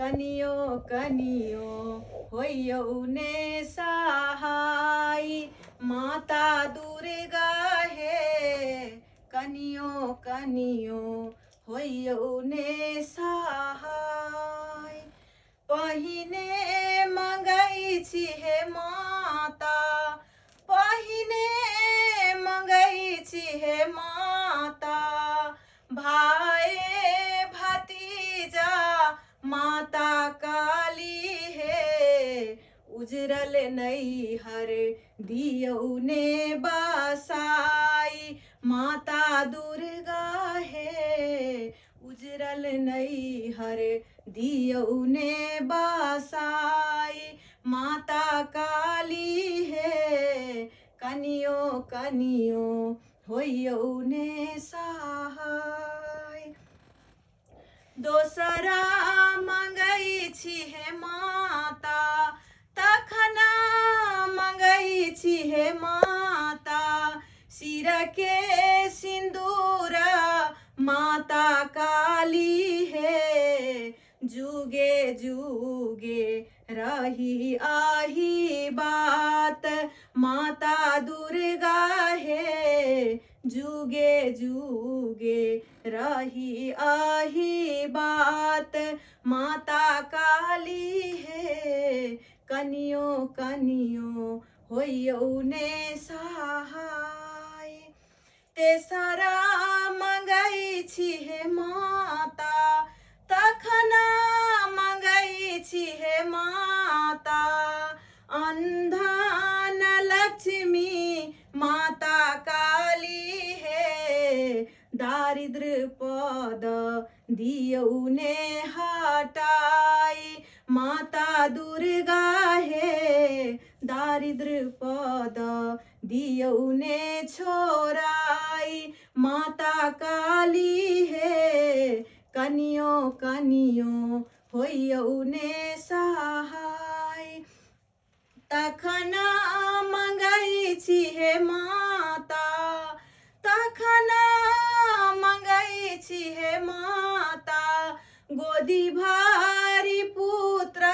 कनियो कनियो होइयौ ने सहाय। माता दुर्गा हे कनियो कनियो होइयौ ने सहाय। पहिने मंगै छी हे माता, पहिने मंगै छी हे माता। भाई भतीजा माता काली हे, उजरल नैहर दियौ ने बसाई। माता दुर्गा हे उजरल नैहर दियौ ने बसाई। माता काली हे कनियो कनियो होइयौ ने सहाय। दोसरा मंगै छी हे माता, तखना मंगै छी हे माता। सिर के सिंदूर माता काली हे, जुगे जुगे रही आही बात। माता दुर्गा हे जुगे जुगे रही आही बात। माता काली हे कनियो कनियो होइयौ ने सहाय। तेसरा मंगै छी हे माता, तखना मंगै छी हे माता। अंधन लक्ष्मी माता काली हे, दारिद्र पद दियौ ने हटाई। माता दुर्गा हे दारिद्र पद दियौ ने छोड़ाई। माता काली हे कनियो कनियो होइयौ ने सहाय। तखना मंगै छी हे माता, तखना मंगै छी हे माता। गोदी भारी पुत्र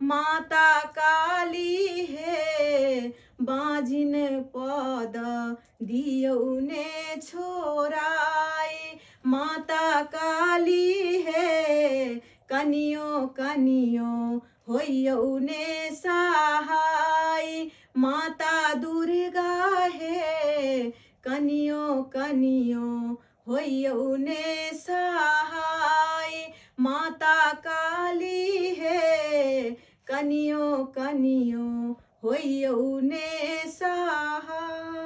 माता काली हे, बाजिन पद दियौ ने छोड़ाई। माता काली हे कनियो कनियो होइयौ ने सहाय। माता दुर्गा हे कनियो कनियो होइयौ ने सहाय। माता काली हे कनियो कनियो होइयौ ने सहाय।